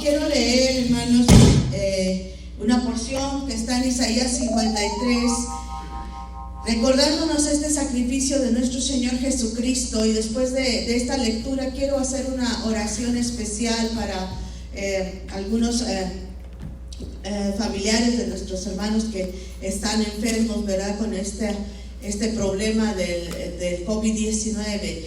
quiero leer, hermanos, una porción que está en Isaías 53, recordándonos este sacrificio de nuestro Señor Jesucristo. Y después de esta lectura quiero hacer una oración especial para algunos familiares de nuestros hermanos que están enfermos, ¿verdad?, con este problema del COVID-19.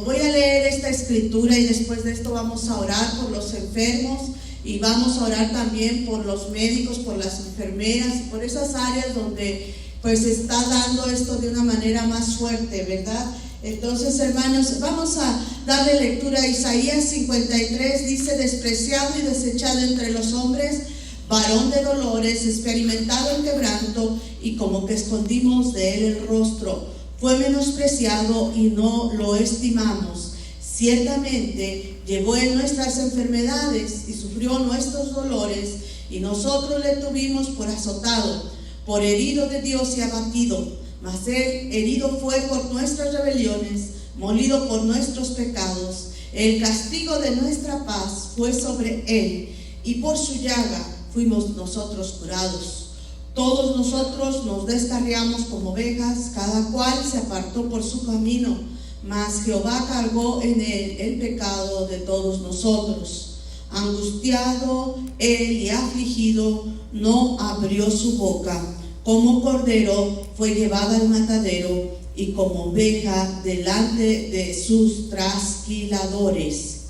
Voy a leer esta escritura y después de esto vamos a orar por los enfermos y vamos a orar también por los médicos, por las enfermeras y por esas áreas donde pues se está dando esto de una manera más fuerte, ¿verdad? Entonces, hermanos, vamos a darle lectura a Isaías 53. Dice: despreciado y desechado entre los hombres, varón de dolores, experimentado en quebranto, y como que escondimos de él el rostro. Fue menospreciado y no lo estimamos. Ciertamente llevó en nuestras enfermedades y sufrió nuestros dolores, y nosotros le tuvimos por azotado, por herido de Dios y abatido. Mas él herido fue por nuestras rebeliones, molido por nuestros pecados. El castigo de nuestra paz fue sobre él, y por su llaga fuimos nosotros curados. Todos nosotros nos descarriamos como ovejas, cada cual se apartó por su camino, mas Jehová cargó en él el pecado de todos nosotros. Angustiado él y afligido, no abrió su boca. Como cordero fue llevado al matadero, y como oveja delante de sus trasquiladores,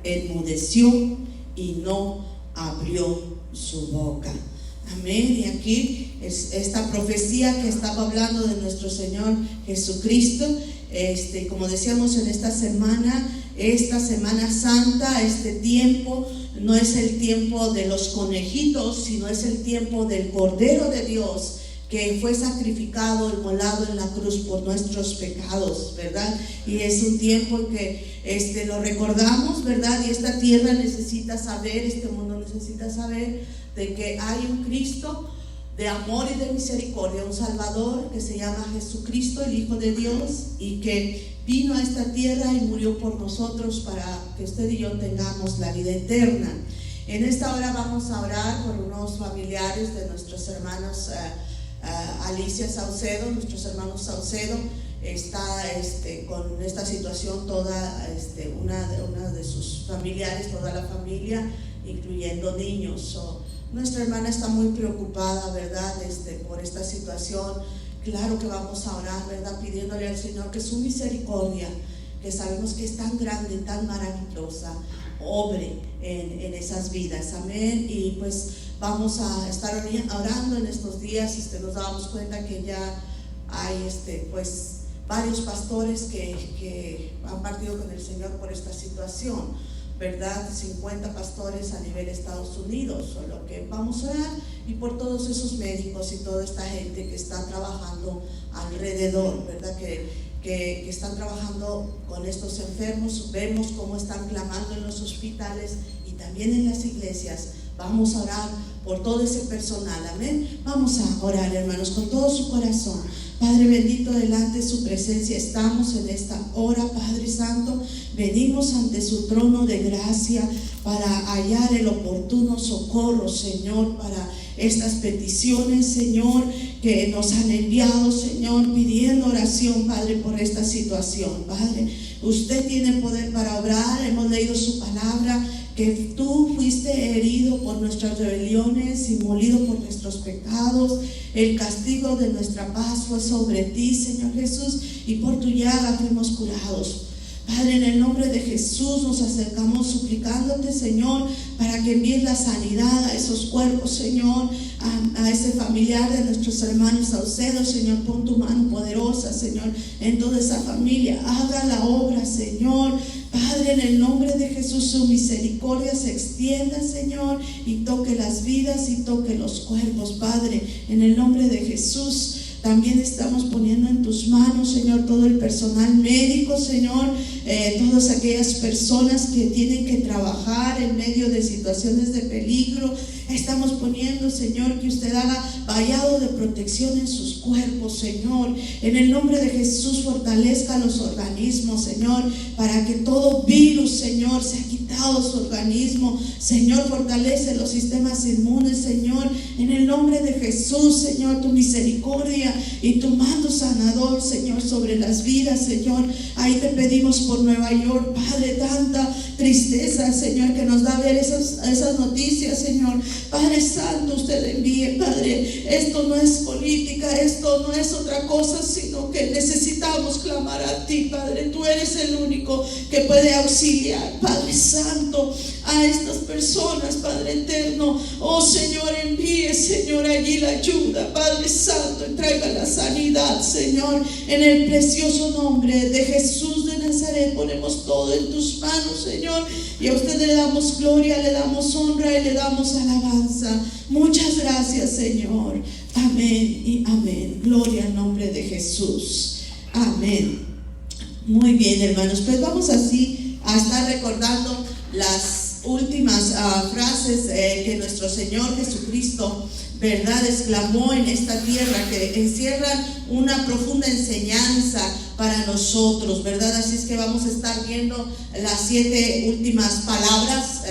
enmudeció y no abrió su boca. Amén. Y aquí es esta profecía que estaba hablando de nuestro Señor Jesucristo. Como decíamos en esta Semana Santa, este tiempo no es el tiempo de los conejitos, sino es el tiempo del Cordero de Dios, que fue sacrificado y molado en la cruz por nuestros pecados, ¿verdad? Y es un tiempo en que lo recordamos, ¿verdad? Y esta tierra necesita saber, este mundo necesita saber de que hay un Cristo de amor y de misericordia, un Salvador que se llama Jesucristo, el Hijo de Dios, y que vino a esta tierra y murió por nosotros para que usted y yo tengamos la vida eterna. En esta hora vamos a orar por unos familiares de nuestros hermanos Alicia Saucedo. Nuestros hermanos Saucedo está con esta situación, toda una de sus familiares, toda la familia, incluyendo niños. Nuestra hermana está muy preocupada, ¿verdad?, por esta situación. Claro que vamos a orar, ¿verdad?, pidiéndole al Señor que su misericordia, que sabemos que es tan grande, tan maravillosa, obre en esas vidas. Amén. Y pues vamos a estar orando en estos días. Nos damos cuenta que ya hay pues varios pastores que han partido con el Señor por esta situación, ¿verdad? 50 pastores a nivel Estados Unidos. Solo que vamos a orar y por todos esos médicos y toda esta gente que está trabajando alrededor, ¿verdad? Que están trabajando con estos enfermos. Vemos cómo están clamando en los hospitales y también en las iglesias. Vamos a orar por todo ese personal. Amén. Vamos a orar, hermanos, con todo su corazón. Padre bendito, delante de su presencia estamos en esta hora, Padre Santo. Venimos ante su trono de gracia para hallar el oportuno socorro, Señor, para estas peticiones, Señor, que nos han enviado, Señor, pidiendo oración, Padre, por esta situación. Padre, usted tiene poder para obrar. Hemos leído su palabra, que tú fuiste herido por nuestras rebeliones y molido por nuestros pecados. El castigo de nuestra paz fue sobre ti, Señor Jesús, y por tu llaga fuimos curados. Padre, en el nombre de Jesús nos acercamos suplicándote, Señor, para que envíes la sanidad a esos cuerpos, Señor, a ese familiar de nuestros hermanos Saucedo. Señor, pon tu mano poderosa, Señor, en toda esa familia. Haga la obra, Señor. Padre, en el nombre de Jesús, su misericordia se extienda, Señor, y toque las vidas y toque los cuerpos. Padre, en el nombre de Jesús, también estamos poniendo en tus manos, Señor, todo el personal médico, Señor, todas aquellas personas que tienen que trabajar en medio de situaciones de peligro. Estamos poniendo, Señor, que usted haga vallado de protección en sus cuerpos, Señor. En el nombre de Jesús, fortalezca los organismos, Señor, para que todo virus, Señor, sea quitado de su organismo. Señor, fortalece los sistemas inmunes, Señor. En el nombre de Jesús, Señor, tu misericordia y tu mando sanador, Señor, sobre las vidas, Señor. Ahí te pedimos por Nueva York, Padre, tanta tristeza, Señor, que nos da ver esas noticias, Señor. Padre Santo, usted envíe, Padre. Esto no es política, esto no es otra cosa, sino que necesitamos clamar a ti, Padre. Tú eres el único que puede auxiliar, Padre Santo, a estas personas, Padre eterno. Oh Señor, envíe, Señor, allí la ayuda, Padre Santo, y traiga la sanidad, Señor. En el precioso nombre de Jesús de Nazaret ponemos todo en tus manos, Señor, y a usted le damos gloria, le damos honra y le damos alabanza. Muchas gracias, Señor. Amén y amén. Gloria al nombre de Jesús. Amén. Muy bien, hermanos, pues vamos así a estar recordando las últimas frases que nuestro Señor Jesucristo, verdad, exclamó en esta tierra, que encierran una profunda enseñanza para nosotros, verdad. Así es que vamos a estar viendo las 7 últimas palabras,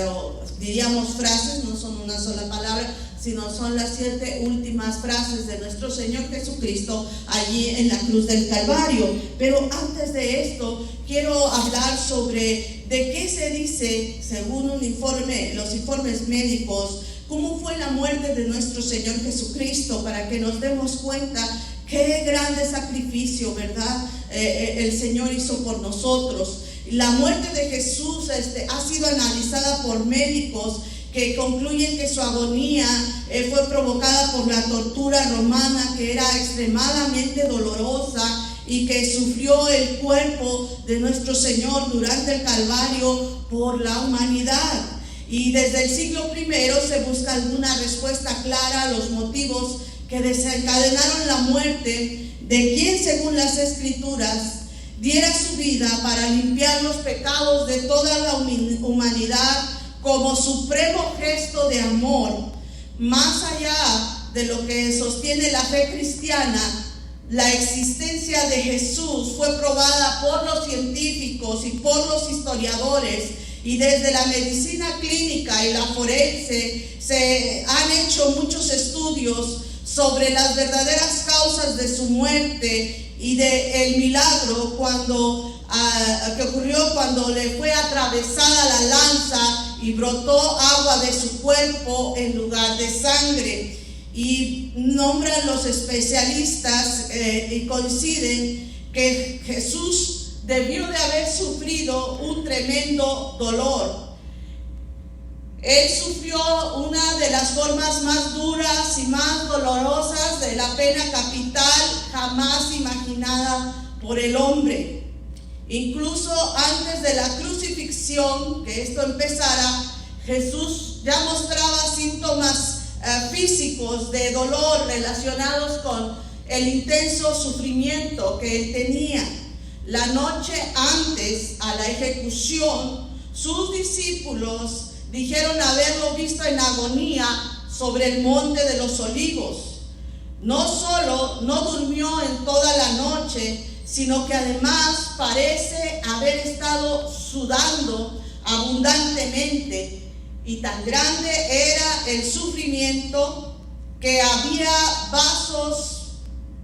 diríamos frases, no son una sola palabra, sino son las 7 últimas frases de nuestro Señor Jesucristo allí en la cruz del Calvario. Pero antes de esto, quiero hablar sobre de qué se dice, según un informe, los informes médicos, cómo fue la muerte de nuestro Señor Jesucristo, para que nos demos cuenta qué grande sacrificio, ¿verdad?, el Señor hizo por nosotros. La muerte de Jesús ha sido analizada por médicos que concluyen que su agonía fue provocada por la tortura romana, que era extremadamente dolorosa, y que sufrió el cuerpo de nuestro Señor durante el Calvario por la humanidad. Y desde el siglo I se busca alguna respuesta clara a los motivos que desencadenaron la muerte de quien, según las Escrituras, diera su vida para limpiar los pecados de toda la humanidad como supremo gesto de amor. Más allá de lo que sostiene la fe cristiana, la existencia de Jesús fue probada por los científicos y por los historiadores, y desde la medicina clínica y la forense se han hecho muchos estudios sobre las verdaderas causas de su muerte y del milagro que ocurrió cuando le fue atravesada la lanza y brotó agua de su cuerpo en lugar de sangre. Y nombran los especialistas y coinciden que Jesús debió de haber sufrido un tremendo dolor. Él sufrió una de las formas más duras y más dolorosas de la pena capital jamás imaginada por el hombre. Incluso antes de la crucifixión, que esto empezara, Jesús ya mostraba síntomas físicos de dolor relacionados con el intenso sufrimiento que él tenía. La noche antes a la ejecución, sus discípulos dijeron haberlo visto en agonía sobre el monte de los Olivos. No solo no durmió en toda la noche, sino que además parece haber estado sudando abundantemente, y tan grande era el sufrimiento que había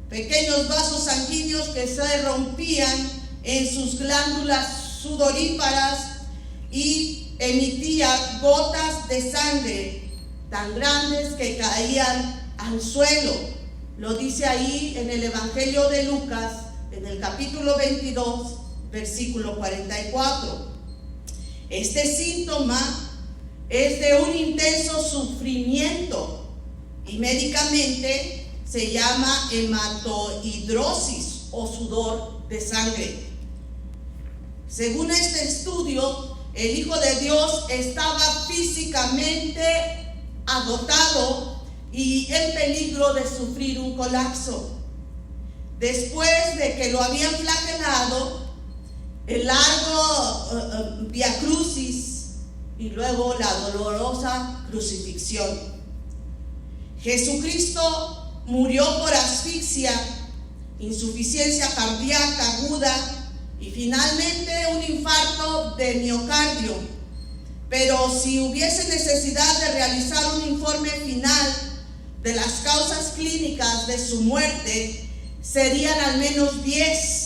pequeños vasos sanguíneos que se rompían en sus glándulas sudoríparas y emitía gotas de sangre tan grandes que caían al suelo. Lo dice ahí en el Evangelio de Lucas, en el capítulo 22, versículo 44. Este síntoma es de un intenso sufrimiento y médicamente se llama hematohidrosis o sudor de sangre. Según este estudio, el Hijo de Dios estaba físicamente agotado y en peligro de sufrir un colapso. Después de que lo habían flagelado, el largo viacrucis y luego la dolorosa crucifixión. Jesucristo murió por asfixia, insuficiencia cardíaca aguda y finalmente un infarto de miocardio. Pero si hubiese necesidad de realizar un informe final de las causas clínicas de su muerte, serían al menos 10.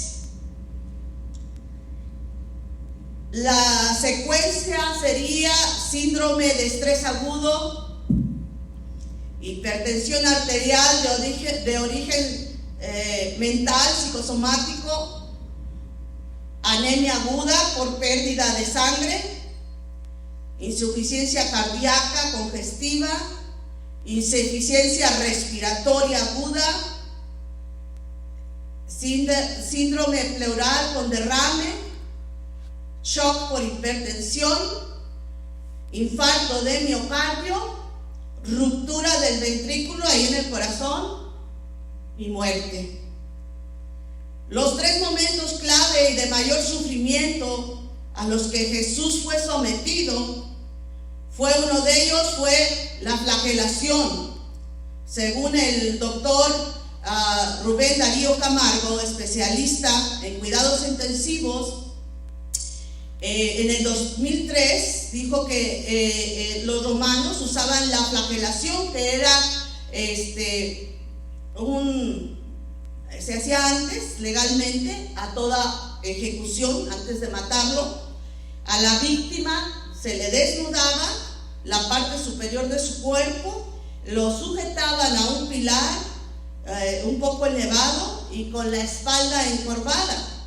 La secuencia sería síndrome de estrés agudo, hipertensión arterial de origen mental, psicosomático, anemia aguda por pérdida de sangre, insuficiencia cardíaca congestiva, insuficiencia respiratoria aguda, síndrome pleural con derrame, shock por hipertensión, infarto de miocardio, ruptura del ventrículo ahí en el corazón y muerte. Los 3 momentos clave y de mayor sufrimiento a los que Jesús fue sometido, uno de ellos fue la flagelación. Según el doctor Rubén Darío Camargo, especialista en cuidados intensivos, en el 2003 dijo que los romanos usaban la flagelación, que era se hacía antes legalmente a toda ejecución, antes de matarlo. A la víctima se le desnudaba la parte superior de su cuerpo, lo sujetaban a un pilar un poco elevado y con la espalda encorvada,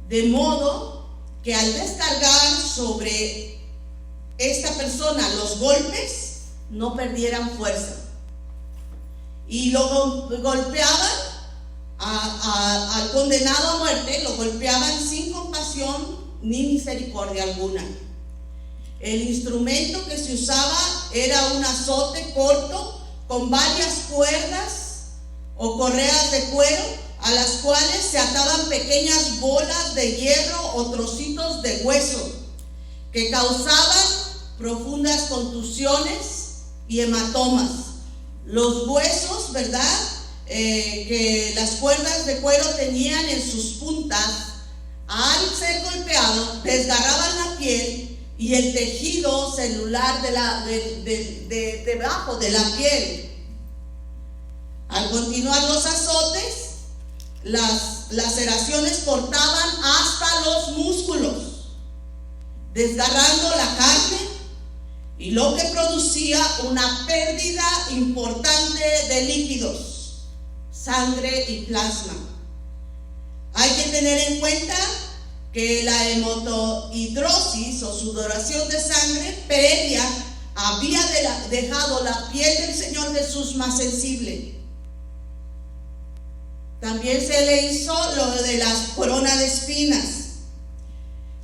de modo que al descargar sobre esta persona los golpes no perdieran fuerza, y lo golpeaban al condenado a muerte, lo golpeaban sin compasión ni misericordia alguna. El instrumento que se usaba era un azote corto con varias cuerdas o correas de cuero, a las cuales se ataban pequeñas bolas de hierro o trocitos de hueso que causaban profundas contusiones y hematomas. Los huesos, ¿verdad?, que las cuerdas de cuero tenían en sus puntas, al ser golpeado, desgarraban la piel y el tejido celular debajo de la piel. Al continuar los azotes, las laceraciones cortaban hasta los músculos, desgarrando la carne, y lo que producía una pérdida importante de líquidos, sangre y plasma. Hay que tener en cuenta que la hematohidrosis o sudoración de sangre previa había dejado la piel del Señor Jesús más sensible. También se le hizo lo de las coronas de espinas.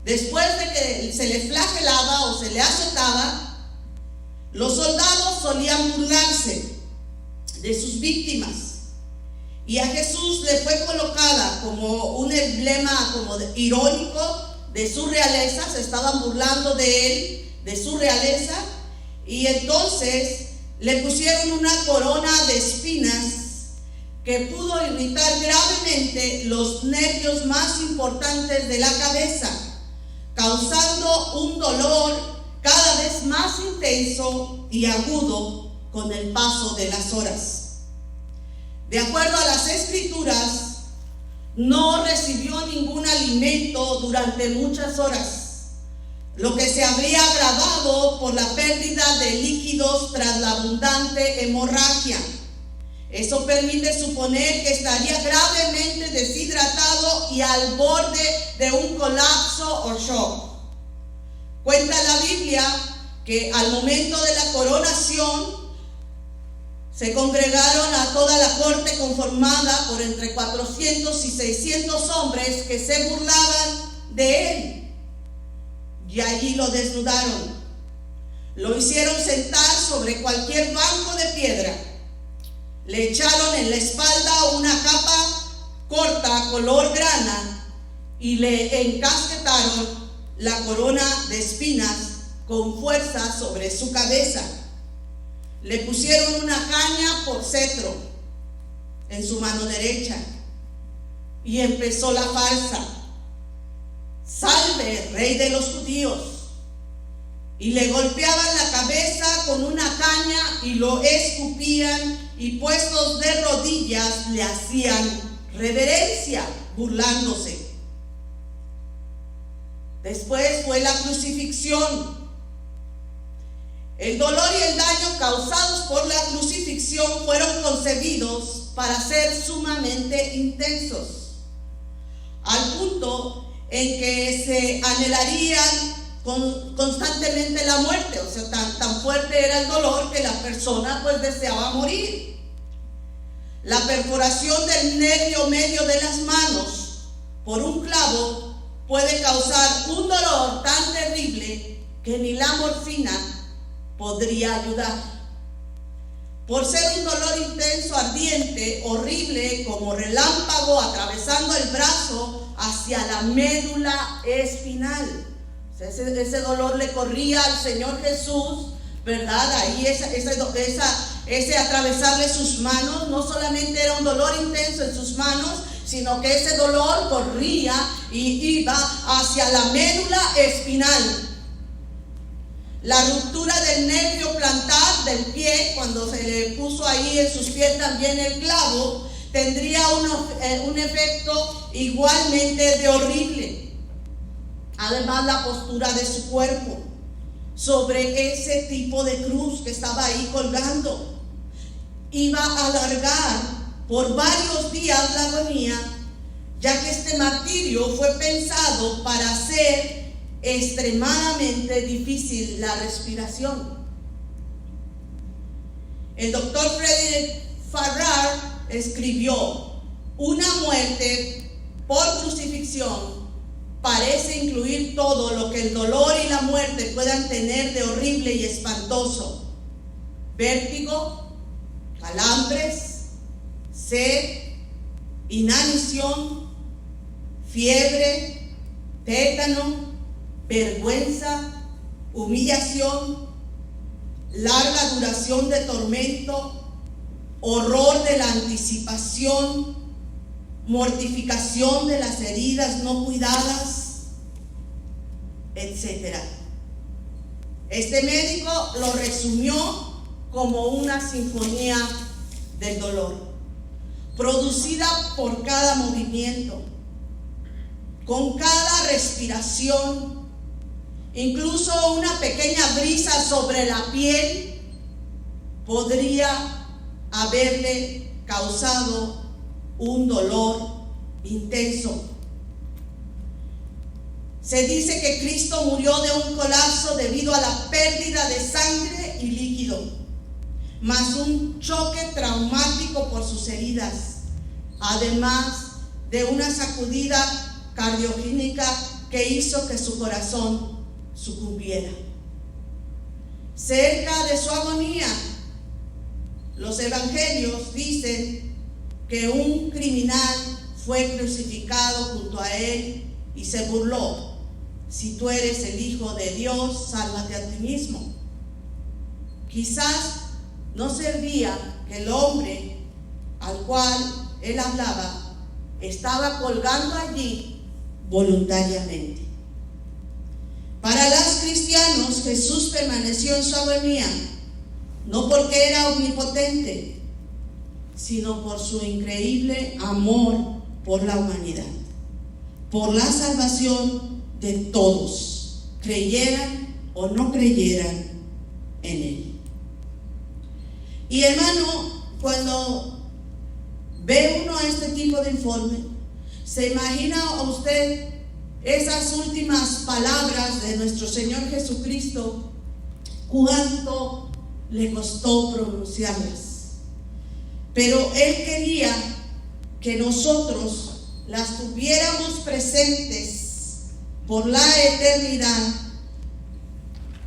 Después de que se le flagelaba o se le azotaba, los soldados solían burlarse de sus víctimas, y a Jesús le fue colocada como un emblema irónico de su realeza. Se estaban burlando de él, de su realeza, y entonces le pusieron una corona de espinas que pudo irritar gravemente los nervios más importantes de la cabeza, causando un dolor cada vez más intenso y agudo con el paso de las horas. De acuerdo a las Escrituras, no recibió ningún alimento durante muchas horas, lo que se habría agravado por la pérdida de líquidos tras la abundante hemorragia. Eso permite suponer que estaría gravemente deshidratado y al borde de un colapso o shock. Cuenta la Biblia que al momento de la coronación se congregaron a toda la corte, conformada por entre 400 y 600 hombres que se burlaban de él, y allí lo desnudaron. Lo hicieron sentar sobre cualquier banco de piedra, le echaron en la espalda una capa corta color grana y le encasquetaron la corona de espinas con fuerza sobre su cabeza. le pusieron una caña por cetro en su mano derecha y empezó la farsa: salve, rey de los judíos. Y le golpeaban la cabeza con una caña y lo escupían, y puestos de rodillas le hacían reverencia, burlándose. Después fue la crucifixión. El dolor y el daño causados por la crucifixión fueron concebidos para ser sumamente intensos, al punto en que se anhelarían constantemente la muerte. O sea, tan fuerte era el dolor que la persona pues deseaba morir. La perforación del nervio medio de las manos por un clavo puede causar un dolor tan terrible que ni la morfina podría ayudar. Por ser un dolor intenso, ardiente, horrible, como relámpago atravesando el brazo hacia la médula espinal. O sea, ese dolor le corría al Señor Jesús, ¿verdad? Ahí ese atravesarle sus manos, no solamente era un dolor intenso en sus manos, sino que ese dolor corría y iba hacia la médula espinal. La ruptura del nervio plantar del pie, cuando se le puso ahí en sus pies también el clavo, tendría un efecto igualmente de horrible. Además, la postura de su cuerpo sobre ese tipo de cruz que estaba ahí colgando iba a alargar por varios días la agonía, ya que este martirio fue pensado para hacer extremadamente difícil la respiración. El doctor Frederick Farrar escribió: una muerte por crucifixión parece incluir todo lo que el dolor y la muerte puedan tener de horrible y espantoso: vértigo, calambres, sed, inanición, fiebre, tétano, vergüenza, humillación, larga duración de tormento, horror de la anticipación, mortificación de las heridas no cuidadas, etc. Este médico lo resumió como una sinfonía del dolor, producida por cada movimiento, con cada respiración. Incluso una pequeña brisa sobre la piel podría haberle causado un dolor intenso. Se dice que Cristo murió de un colapso debido a la pérdida de sangre y líquido, más un choque traumático por sus heridas, además de una sacudida cardiogénica que hizo que su corazón sucumbiera. Cerca de su agonía, los evangelios dicen que un criminal fue crucificado junto a él y se burló: si tú eres el Hijo de Dios, sálvate a ti mismo. Quizás no servía que el hombre al cual él hablaba estaba colgando allí voluntariamente. Para los cristianos, Jesús permaneció en su agonía, no porque era omnipotente, sino por su increíble amor por la humanidad, por la salvación de todos, creyeran o no creyeran en Él. Y hermano, cuando ve uno este tipo de informe, ¿se imagina a usted esas últimas palabras de nuestro Señor Jesucristo? ¿Cuánto le costó pronunciarlas? Pero Él quería que nosotros las tuviéramos presentes por la eternidad,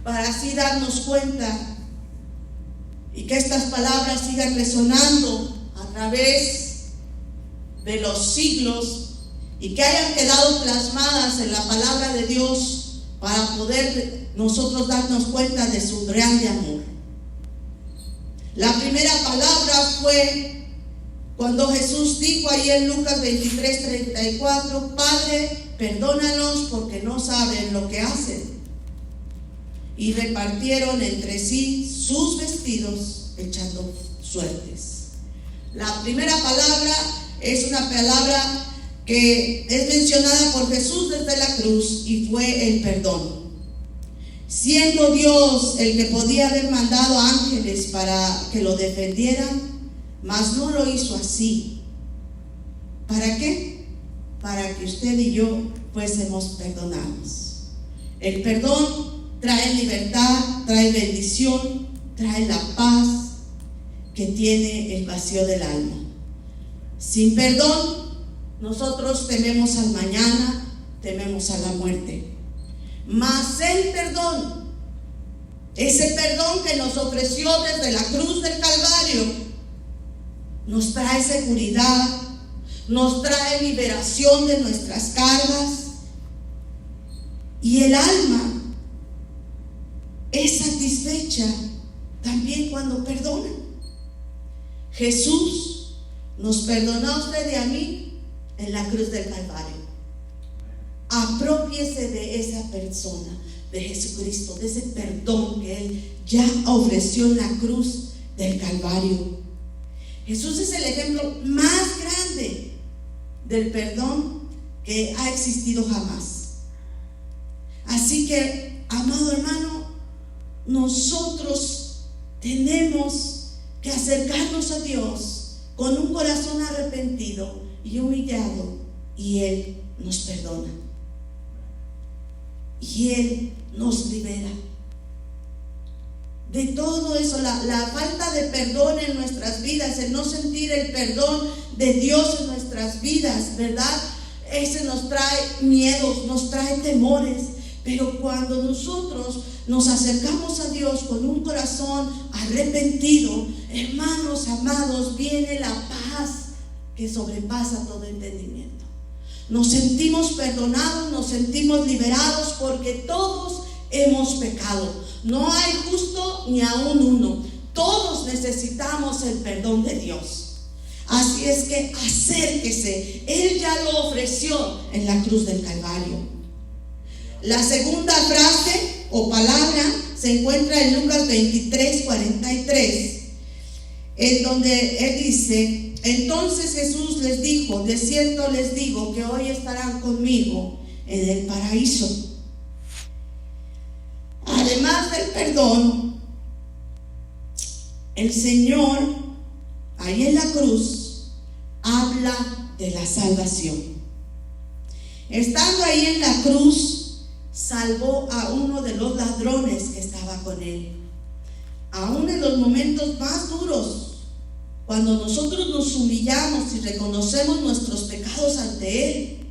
para así darnos cuenta y que estas palabras sigan resonando a través de los siglos y que hayan quedado plasmadas en la palabra de Dios, para poder nosotros darnos cuenta de su grande amor. La primera palabra fue cuando Jesús dijo ahí en Lucas 23:34: Padre, perdónalos porque no saben lo que hacen. Y repartieron entre sí sus vestidos echando suertes. La primera palabra es una palabra que es mencionada por Jesús desde la cruz y fue el perdón. Siendo Dios el que podía haber mandado ángeles para que lo defendieran, mas no lo hizo así. ¿Para qué? Para que usted y yo fuésemos perdonados. El perdón trae libertad, trae bendición, trae la paz que tiene el vacío del alma. Sin perdón, nosotros tememos al mañana, tememos a la muerte. Mas el perdón, ese perdón que nos ofreció desde la cruz del Calvario, nos trae seguridad, nos trae liberación de nuestras cargas, y el alma es satisfecha también cuando perdona. Jesús nos perdonó a usted y a mí en la cruz del Calvario. Aprópiese de esa persona, de Jesucristo, de ese perdón que Él ya ofreció en la cruz del Calvario. Jesús es el ejemplo más grande del perdón que ha existido jamás. Así que, amado hermano, nosotros tenemos que acercarnos a Dios con un corazón arrepentido y humillado, y Él nos perdona. Y Él nos libera de todo eso. La falta de perdón en nuestras vidas, el no sentir el perdón de Dios en nuestras vidas, ¿verdad? Ese nos trae miedos, nos trae temores. Pero cuando nosotros nos acercamos a Dios con un corazón arrepentido, hermanos amados, viene la paz que sobrepasa todo entendimiento. Nos sentimos perdonados, nos sentimos liberados, porque todos hemos pecado. No hay justo ni aún uno. Todos necesitamos el perdón de Dios. Así es que acérquese. Él ya lo ofreció en la cruz del Calvario. La segunda frase o palabra se encuentra en Lucas 23:43, en donde Él dice: entonces Jesús les dijo: de cierto les digo que hoy estarán conmigo en el paraíso. Además del perdón, el Señor ahí en la cruz habla de la salvación. Estando ahí en la cruz, salvó a uno de los ladrones que estaba con Él. Aún en los momentos más duros, cuando nosotros nos humillamos y reconocemos nuestros pecados ante Él,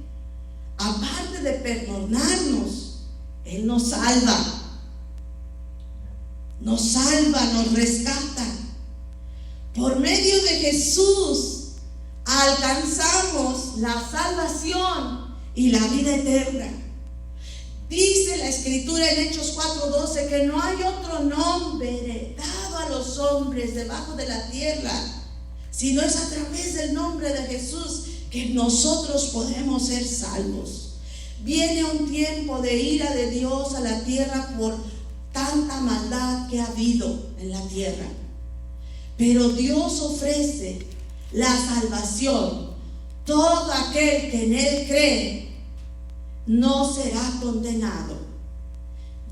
aparte de perdonarnos, Él nos salva, nos rescata. Por medio de Jesús alcanzamos la salvación y la vida eterna. Dice la Escritura en Hechos 4:12 que no hay otro nombre dado a los hombres debajo de la tierra, sino es a través del nombre de Jesús que nosotros podemos ser salvos. Viene un tiempo de ira de Dios a la tierra por tanta maldad que ha habido en la tierra, pero Dios ofrece la salvación. Todo aquel que en Él cree no será condenado.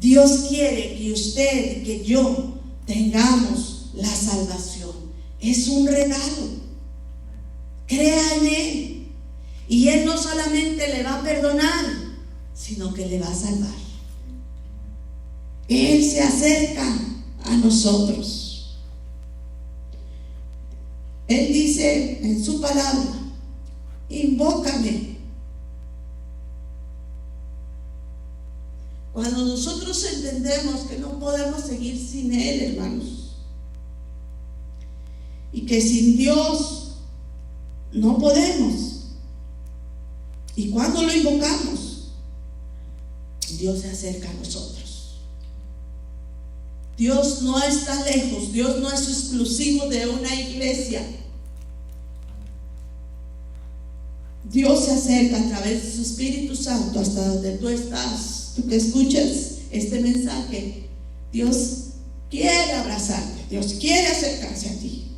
Dios quiere que usted y que yo tengamos la salvación. Es un regalo. Crea en Él, y Él no solamente le va a perdonar, sino que le va a salvar. Él se acerca a nosotros. Él dice en su palabra: invócame. Cuando nosotros entendemos que no podemos seguir sin Él, hermanos, y que sin Dios no podemos, y cuando lo invocamos, Dios se acerca a nosotros. Dios no está lejos, Dios no es exclusivo de una iglesia. Dios se acerca a través de su Espíritu Santo hasta donde tú estás, tú que escuchas este mensaje. Dios quiere abrazarte, Dios quiere acercarse a ti.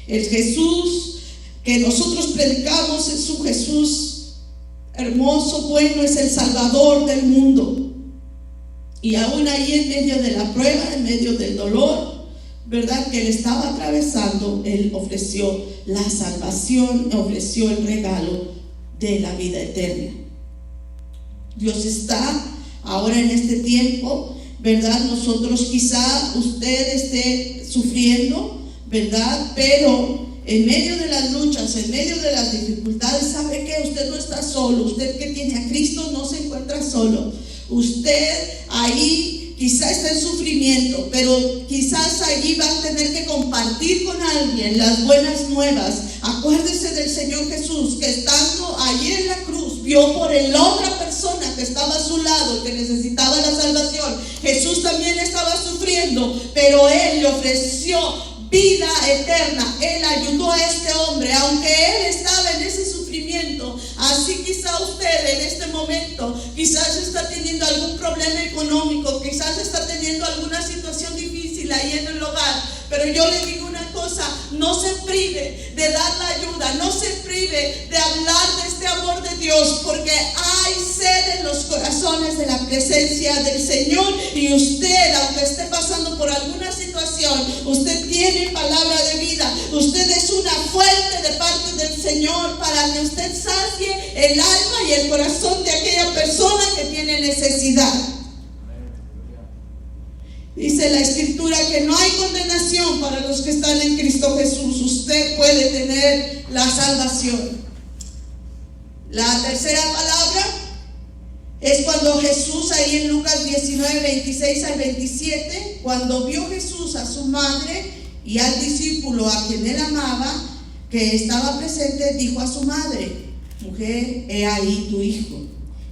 El Jesús que nosotros predicamos es un Jesús hermoso, bueno, es el Salvador del mundo. Y aún ahí en medio de la prueba, en medio del dolor, ¿verdad?, que él estaba atravesando, él ofreció la salvación, ofreció el regalo de la vida eterna. Dios está ahora en este tiempo, ¿verdad? Nosotros quizá usted esté sufriendo, ¿verdad? Pero en medio de las luchas, en medio de las dificultades, ¿sabe qué? Usted no está solo. Usted que tiene a Cristo no se encuentra solo. Usted ahí quizá está en sufrimiento, pero quizás allí va a tener que compartir con alguien las buenas nuevas. Acuérdese del Señor Jesús, que estando allí en la cruz vio por la otra persona que estaba a su lado, que necesitaba la salvación. Jesús también estaba sufriendo, pero él le ofreció vida eterna. Él ayudó a este hombre, aunque él estaba en ese sufrimiento. Así quizá usted en este momento quizás está teniendo algún problema económico, quizás está teniendo alguna situación difícil ahí en el hogar, pero yo le digo una cosa: no se prive de dar la ayuda, no se prive de hablar de este amor de Dios, porque hay sed en los corazones de la presencia del Señor. Y usted, aunque esté pasando por alguna situación, usted tiene palabra de vida. Usted es una fuente de parte del Señor para que usted sacie el alma y el corazón de aquella persona que tiene necesidad. Dice la Escritura que no hay condenación para los que están en Cristo Jesús. Usted puede tener la salvación. La tercera palabra es cuando Jesús, ahí en Lucas 19, 26 al 27, cuando vio Jesús a su madre y al discípulo a quien él amaba, que estaba presente, dijo a su madre: mujer, he ahí tu hijo.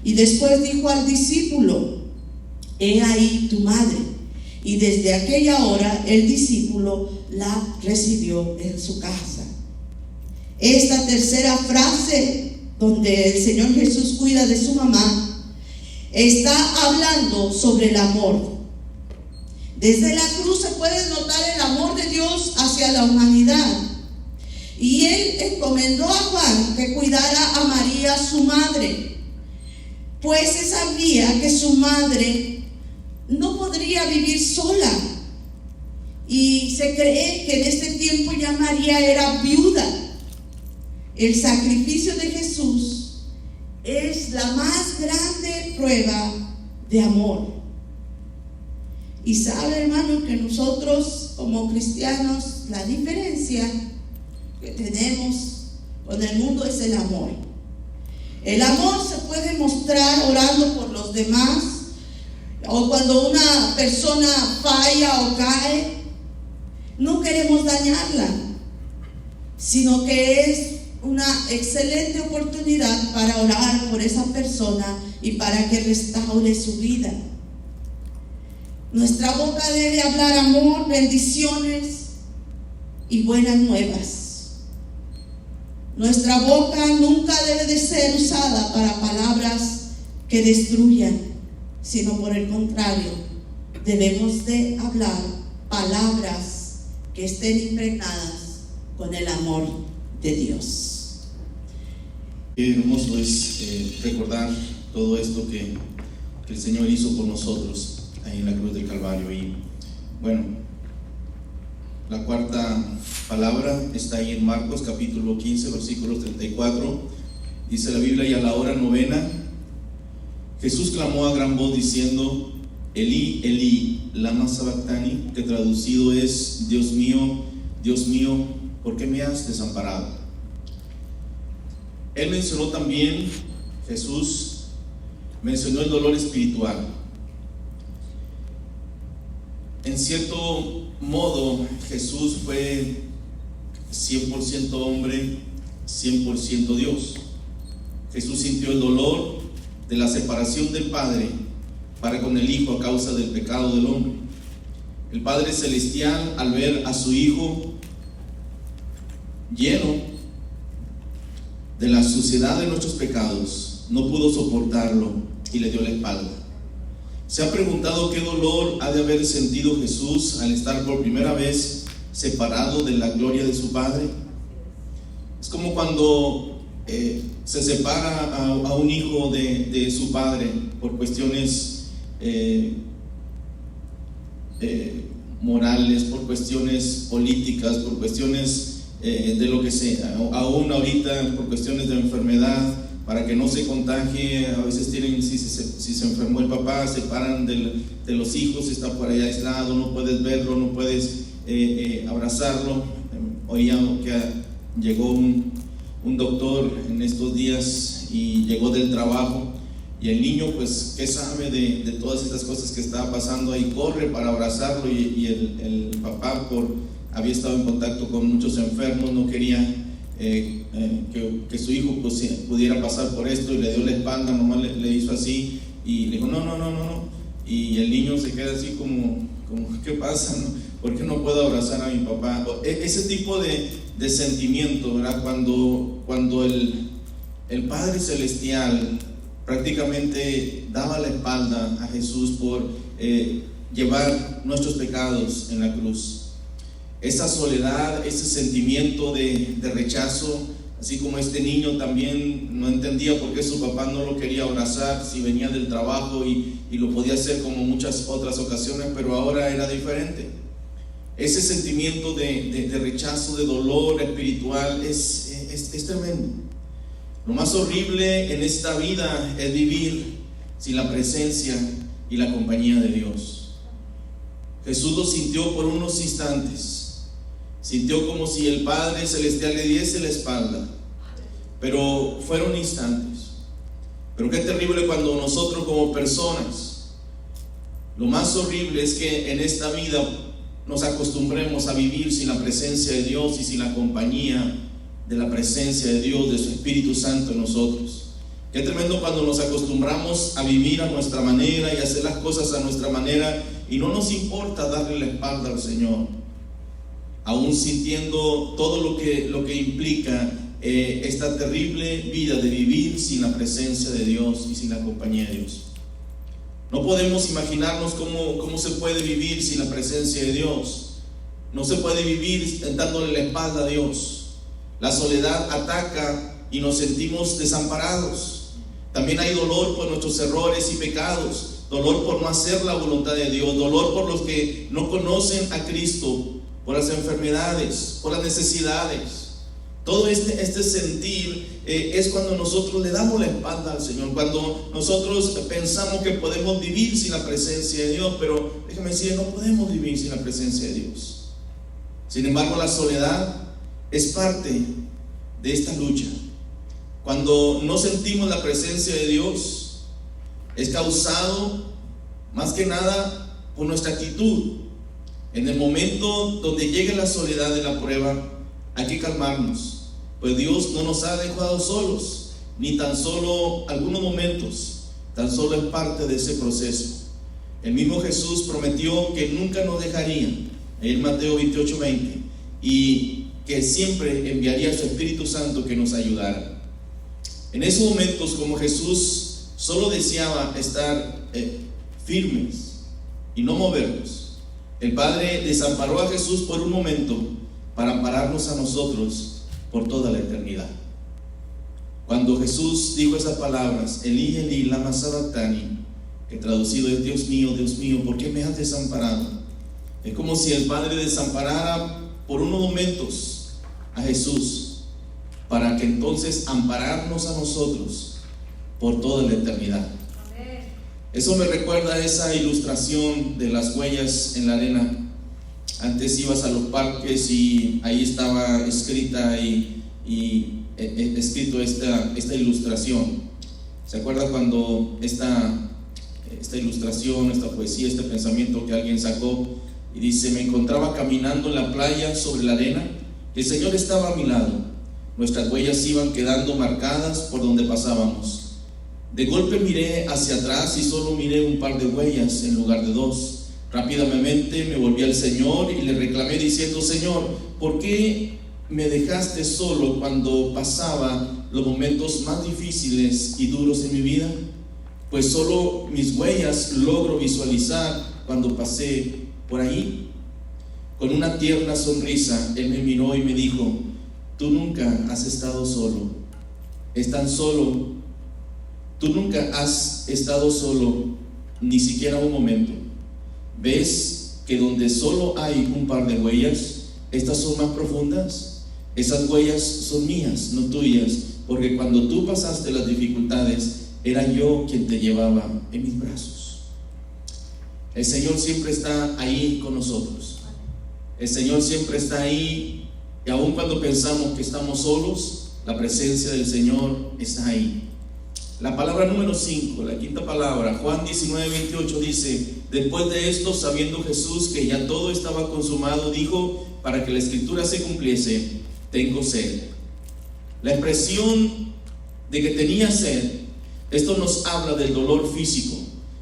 Y después dijo al discípulo: he ahí tu madre. Y desde aquella hora el discípulo la recibió en su casa. Esta tercera frase, donde el Señor Jesús cuida de su mamá, está hablando sobre el amor. Desde la cruz se puede notar el amor de Dios hacia la humanidad. Y él encomendó a Juan que cuidara a María, su madre, pues se sabía que su madre no podría vivir sola. Y se cree que en este tiempo ya María era viuda. El sacrificio de Jesús es la más grande prueba de amor. Y sabe, hermano, que nosotros como cristianos, la diferencia que tenemos con el mundo es el amor. El amor se puede mostrar orando por los demás, o cuando una persona falla o cae. No queremos dañarla, sino que es una excelente oportunidad para orar por esa persona y para que restaure su vida. Nuestra boca debe hablar amor, bendiciones y buenas nuevas. Nuestra boca nunca debe de ser usada para palabras que destruyan, sino por el contrario, debemos de hablar palabras que estén impregnadas con el amor de Dios. Qué hermoso es recordar todo esto que el Señor hizo por nosotros ahí en la cruz del Calvario. Y bueno, la cuarta palabra está ahí en Marcos capítulo 15 versículos 34. Dice la Biblia: y a la hora novena Jesús clamó a gran voz diciendo: Elí, Elí, lama sabactani, que traducido es: Dios mío, ¿por qué me has desamparado? Él mencionó también, Jesús mencionó el dolor espiritual. En cierto modo, Jesús fue 100% hombre, 100% Dios. Jesús sintió el dolor de la separación del Padre para con el Hijo a causa del pecado del hombre. El Padre Celestial, al ver a su Hijo lleno de la suciedad de nuestros pecados, no pudo soportarlo y le dio la espalda. ¿Se ha preguntado qué dolor ha de haber sentido Jesús al estar por primera vez separado de la gloria de su Padre? Es como cuando se separa a un hijo de su padre por cuestiones morales, por cuestiones políticas, por cuestiones de lo que sea, aún ahorita por cuestiones de enfermedad, para que no se contagie. A veces tienen, si se enfermó el papá, se separan de los hijos, está por allá aislado, no puedes verlo, no puedes abrazarlo. Oía que llegó un doctor en estos días y llegó del trabajo, y el niño, pues, ¿qué sabe de todas estas cosas que estaba pasando ahí? Corre para abrazarlo, y el papá, había estado en contacto con muchos enfermos, no quería que su hijo pues, pudiera pasar por esto, y le dio la espalda, nomás le hizo así, y le dijo no, y el niño se queda así como ¿qué pasa? ¿No? ¿Por qué no puedo abrazar a mi papá? Ese tipo de sentimiento, ¿verdad? Cuando el Padre Celestial prácticamente daba la espalda a Jesús por llevar nuestros pecados en la cruz. Esa soledad, ese sentimiento de rechazo, así como este niño también no entendía por qué su papá no lo quería abrazar si venía del trabajo, y lo podía hacer como muchas otras ocasiones, pero ahora era diferente. Ese sentimiento de rechazo, de dolor espiritual es tremendo. Lo más horrible en esta vida es vivir sin la presencia y la compañía de Dios. Jesús lo sintió por unos instantes. Sintió como si el Padre Celestial le diese la espalda, pero fueron instantes. Pero qué terrible cuando nosotros como personas, lo más horrible es que en esta vida nos acostumbremos a vivir sin la presencia de Dios y sin la compañía de la presencia de Dios, de su Espíritu Santo en nosotros. Qué tremendo cuando nos acostumbramos a vivir a nuestra manera y hacer las cosas a nuestra manera, y no nos importa darle la espalda al Señor, aún sintiendo todo lo que implica esta terrible vida de vivir sin la presencia de Dios y sin la compañía de Dios. No podemos imaginarnos cómo se puede vivir sin la presencia de Dios. No se puede vivir dándole la espalda a Dios. La soledad ataca y nos sentimos desamparados. También hay dolor por nuestros errores y pecados, dolor por no hacer la voluntad de Dios, dolor por los que no conocen a Cristo, por las enfermedades, por las necesidades. Todo este sentir es cuando nosotros le damos la espalda al Señor, cuando nosotros pensamos que podemos vivir sin la presencia de Dios, pero déjame decir, no podemos vivir sin la presencia de Dios. Sin embargo, la soledad es parte de esta lucha. Cuando no sentimos la presencia de Dios, es causado más que nada por nuestra actitud. En el momento donde llegue la soledad de la prueba, hay que calmarnos, pues Dios no nos ha dejado solos, ni tan solo algunos momentos, tan solo es parte de ese proceso. El mismo Jesús prometió que nunca nos dejaría, en Mateo 28:20, y que siempre enviaría a su Espíritu Santo que nos ayudara. En esos momentos, como Jesús solo deseaba estar firmes y no movernos, el Padre desamparó a Jesús por un momento para ampararnos a nosotros por toda la eternidad. Cuando Jesús dijo esas palabras, Elí, Elí, lama sabactani, que traducido es Dios mío, ¿por qué me has desamparado? Es como si el Padre desamparara por unos momentos a Jesús, para que entonces ampararnos a nosotros por toda la eternidad. Eso me recuerda a esa ilustración de las huellas en la arena. Antes ibas a los parques y ahí estaba escrita escrito esta ilustración. ¿Se acuerda cuando esta ilustración, esta poesía, este pensamiento que alguien sacó? Y dice: me encontraba caminando en la playa sobre la arena, el Señor estaba a mi lado, nuestras huellas iban quedando marcadas por donde pasábamos. De golpe miré hacia atrás y solo miré un par de huellas en lugar de dos. Rápidamente me volví al Señor y le reclamé diciendo: Señor, ¿por qué me dejaste solo cuando pasaba los momentos más difíciles y duros en mi vida? Pues solo mis huellas logro visualizar cuando pasé por ahí. Con una tierna sonrisa, Él me miró y me dijo: tú nunca has estado solo. Es tan solo, tú nunca has estado solo, ni siquiera un momento. ¿Ves que donde solo hay un par de huellas, estas son más profundas? Esas huellas son mías, no tuyas, porque cuando tú pasaste las dificultades, era yo quien te llevaba en mis brazos. El Señor siempre está ahí con nosotros. El Señor siempre está ahí, y aun cuando pensamos que estamos solos, la presencia del Señor está ahí. La palabra número 5, la quinta palabra, Juan 19:28 dice: después de esto, sabiendo Jesús que ya todo estaba consumado, dijo, para que la escritura se cumpliese: tengo sed. La expresión de que tenía sed, esto nos habla del dolor físico.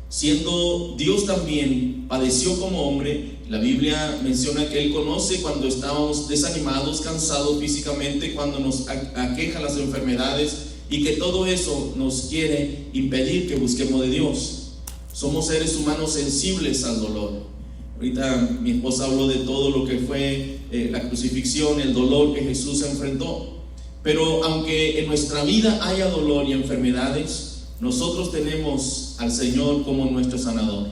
Siendo Dios también, padeció como hombre. La Biblia menciona que Él conoce cuando estamos desanimados, cansados físicamente, cuando nos aquejan las enfermedades, y que todo eso nos quiere impedir que busquemos de Dios. Somos seres humanos sensibles al dolor. Ahorita mi esposa habló de todo lo que fue la crucifixión, el dolor que Jesús enfrentó. Pero aunque en nuestra vida haya dolor y enfermedades, nosotros tenemos al Señor como nuestro sanador.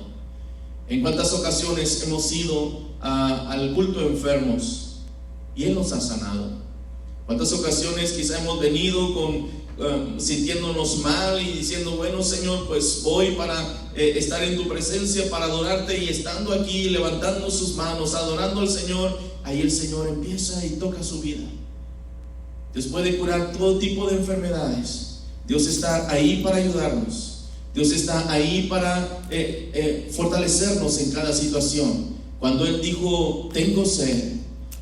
¿En cuántas ocasiones hemos ido al culto de enfermos y Él nos ha sanado? ¿Cuántas ocasiones quizá hemos venido sintiéndonos mal y diciendo: bueno, Señor, pues voy para estar en tu presencia, para adorarte, y estando aquí, levantando sus manos, adorando al Señor, ahí el Señor empieza y toca su vida. Dios puede curar todo tipo de enfermedades. Dios está ahí para ayudarnos. Dios está ahí para fortalecernos en cada situación. Cuando Él dijo: tengo sed,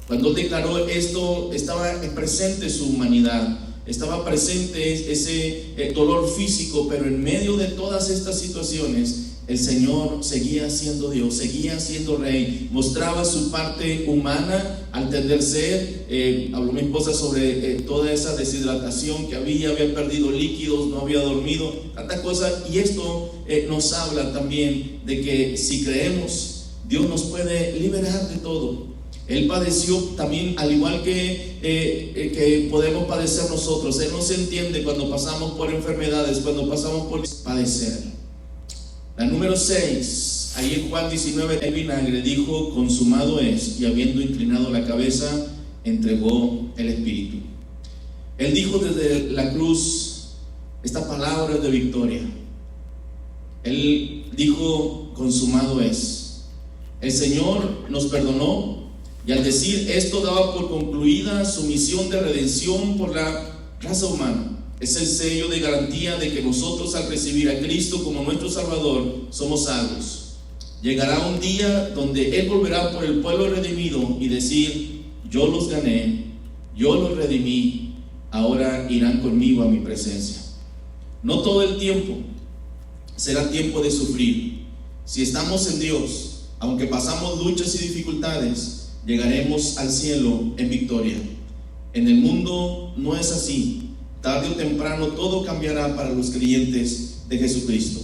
cuando Él declaró esto, estaba presente su humanidad, estaba presente ese dolor físico, pero en medio de todas estas situaciones, el Señor seguía siendo Dios, seguía siendo Rey, mostraba su parte humana al tener sed. Habló mi esposa sobre toda esa deshidratación que había perdido líquidos, no había dormido, tantas cosas, y esto nos habla también de que si creemos, Dios nos puede liberar de todo. Él padeció también, al igual que podemos padecer nosotros. Él nos entiende cuando pasamos por enfermedades, cuando pasamos por padecer. La número 6, ahí en Juan 19, el vinagre dijo: consumado es, y habiendo inclinado la cabeza, entregó el Espíritu. Él dijo desde la cruz esta palabra de victoria. Él dijo: consumado es. El Señor nos perdonó, y al decir esto daba por concluida su misión de redención por la raza humana. Es el sello de garantía de que nosotros, al recibir a Cristo como nuestro Salvador, somos salvos. Llegará un día donde Él volverá por el pueblo redimido y decir: yo los gané, yo los redimí, ahora irán conmigo a mi presencia. No todo el tiempo será tiempo de sufrir. Si estamos en Dios, aunque pasamos luchas y dificultades, llegaremos al cielo en victoria. En el mundo no es así. Tarde o temprano todo cambiará para los creyentes de Jesucristo.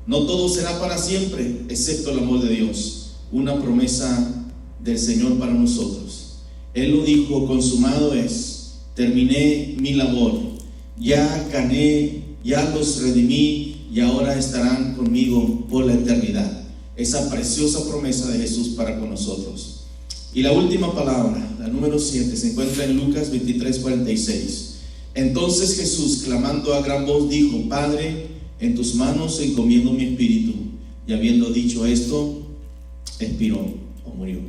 No todo será para siempre, excepto el amor de Dios, una promesa del Señor para nosotros. Él lo dijo: consumado es, terminé mi labor, ya gané, ya los redimí, y ahora estarán conmigo por la eternidad. Esa preciosa promesa de Jesús para con nosotros. Y la última palabra, la número 7, se encuentra en Lucas 23:46. Entonces Jesús, clamando a gran voz, dijo: Padre, en tus manos encomiendo mi espíritu. Y habiendo dicho esto, expiró o murió.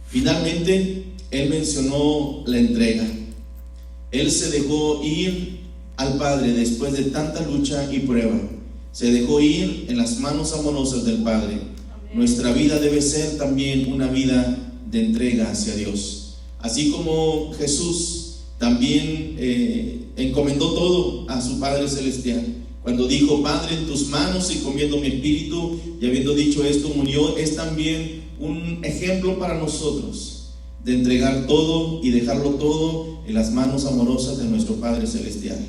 Finalmente, Él mencionó la entrega. Él se dejó ir al Padre después de tanta lucha y prueba. Se dejó ir en las manos amorosas del Padre. Amén. Nuestra vida debe ser también una vida de entrega hacia Dios. Así como Jesús también encomendó todo a su Padre Celestial. cuando dijo: Padre, en tus manos encomiendo mi espíritu, y habiendo dicho esto murió, es también un ejemplo para nosotros de entregar todo y dejarlo todo en las manos amorosas de nuestro Padre Celestial.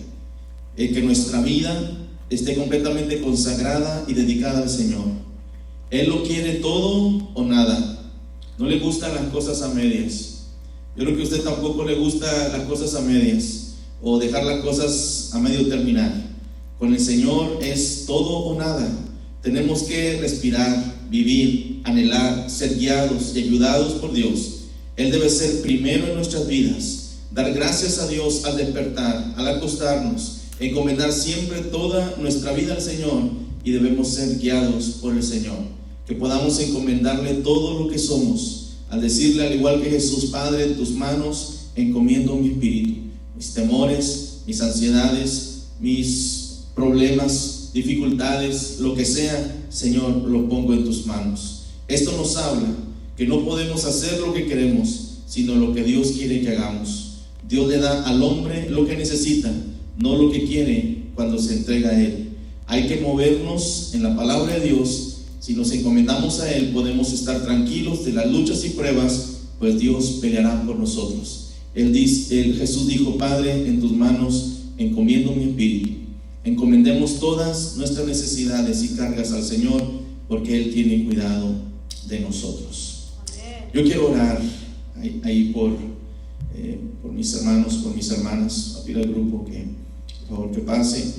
El que nuestra vida esté completamente consagrada y dedicada al Señor. Él lo quiere todo o nada. No le gustan las cosas a medias. Yo creo que a usted tampoco le gustan las cosas a medias, o dejar las cosas a medio terminar. Con el Señor es todo o nada. Tenemos que respirar, vivir, anhelar, ser guiados y ayudados por Dios. Él debe ser primero en nuestras vidas. Dar gracias a Dios al despertar, al acostarnos, encomendar siempre toda nuestra vida al Señor, y debemos ser guiados por el Señor. Que podamos encomendarle todo lo que somos, al decirle, al igual que Jesús: Padre, en tus manos encomiendo mi espíritu, mis temores, mis ansiedades, mis problemas, dificultades, lo que sea, Señor, lo pongo en tus manos. Esto nos habla que no podemos hacer lo que queremos, sino lo que Dios quiere que hagamos. Dios le da al hombre lo que necesita, no lo que quiere cuando se entrega a Él. Hay que movernos en la palabra de Dios. Si nos encomendamos a Él, podemos estar tranquilos de las luchas y pruebas, pues Dios peleará por nosotros. Jesús dijo: Padre, en tus manos encomiendo mi espíritu. Encomendemos todas nuestras necesidades y cargas al Señor, porque Él tiene cuidado de nosotros. Amén. Yo quiero orar ahí por mis hermanos, por mis hermanas. A pedir al grupo que, por favor, que pase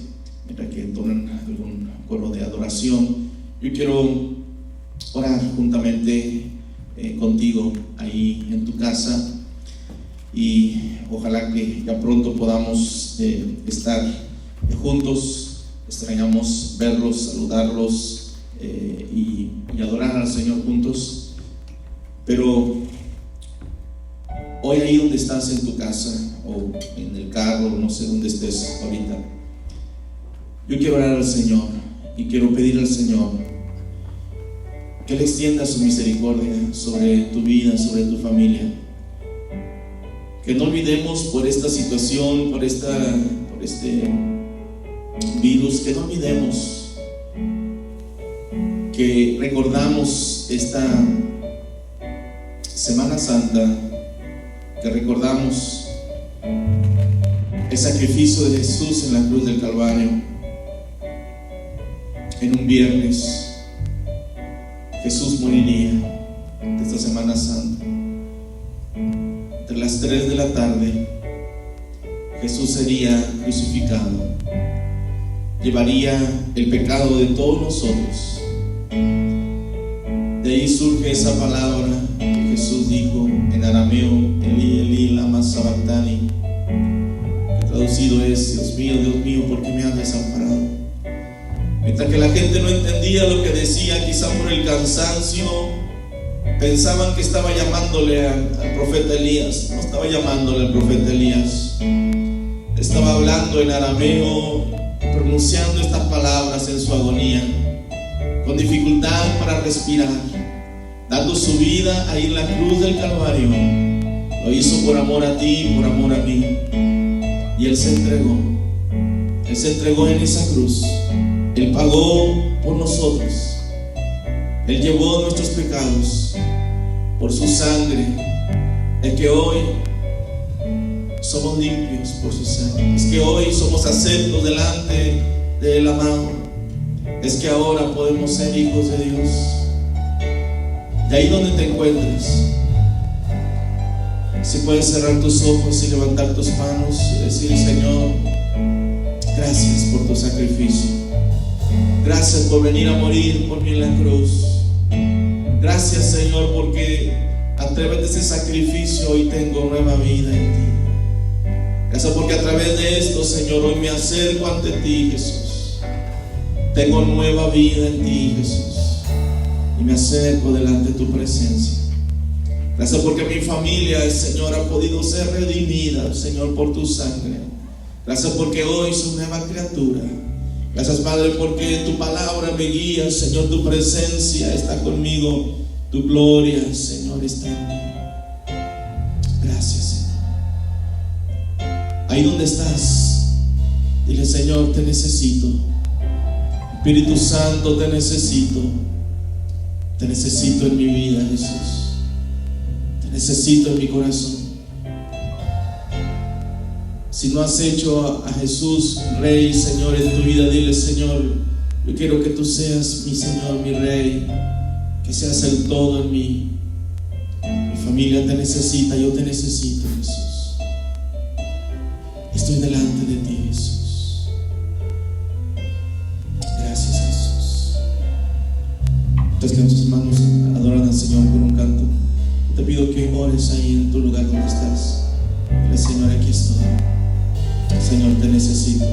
mientras que tomen algún coro de adoración. Yo quiero orar juntamente contigo ahí en tu casa, y ojalá que ya pronto podamos estar juntos. Extrañamos verlos, saludarlos y adorar al Señor juntos. Pero hoy, ahí donde estás, en tu casa o en el carro, no sé dónde estés ahorita, yo quiero orar al Señor y quiero pedir al Señor que Él extienda su misericordia sobre tu vida, sobre tu familia. Que no olvidemos por esta situación, por este virus, que no olvidemos que recordamos esta Semana Santa, que recordamos el sacrificio de Jesús en la cruz del Calvario. En un viernes Jesús moriría de esta Semana Santa. Entre las 3 de la tarde Jesús sería crucificado, llevaría el pecado de todos nosotros. De ahí surge esa palabra que Jesús dijo en arameo: Elí, Elí, lama sabactani, que traducido es: Dios mío, ¿por qué me has desamparado? Mientras que la gente no entendía lo que decía, quizá por el cansancio, pensaban que estaba llamándole al profeta Elías. No estaba llamándole al profeta Elías. Estaba hablando en arameo, pronunciando estas palabras en su agonía, con dificultad para respirar, dando su vida ahí en la cruz del Calvario. Lo hizo por amor a ti, por amor a mí. Y Él se entregó. Él se entregó en esa cruz. Él pagó por nosotros. Él llevó nuestros pecados por su sangre. Es que hoy somos limpios por su sangre. Es que hoy somos aceptos delante del amado. Es que ahora podemos ser hijos de Dios. De ahí donde te encuentres, si puedes cerrar tus ojos y levantar tus manos y decir: Señor, gracias por tu sacrificio. Gracias por venir a morir por mí en la cruz. Gracias, Señor, porque a través de ese sacrificio hoy tengo nueva vida en ti. Gracias porque a través de esto, Señor, hoy me acerco ante ti, Jesús. Tengo nueva vida en ti, Jesús, y me acerco delante de tu presencia. Gracias porque mi familia, Señor, ha podido ser redimida, Señor, por tu sangre. Gracias porque hoy soy nueva criatura. Gracias, Padre, porque tu palabra me guía, Señor, tu presencia está conmigo, tu gloria, Señor, está en mí. Gracias, Señor. Ahí donde estás, dile: Señor, te necesito. Espíritu Santo, te necesito. Te necesito en mi vida, Jesús. Te necesito en mi corazón. Si no has hecho a Jesús Rey y Señor en tu vida, dile: Señor, yo quiero que tú seas mi Señor, mi Rey, que seas el todo en mí. Mi familia te necesita, yo te necesito, Jesús. Estoy delante de ti, Jesús. Gracias, Jesús. Entonces, que nuestros hermanos adoran al Señor con un canto. Te pido que ores ahí en tu lugar donde estás. Dile: Señor, aquí estoy. Señor, te necesito.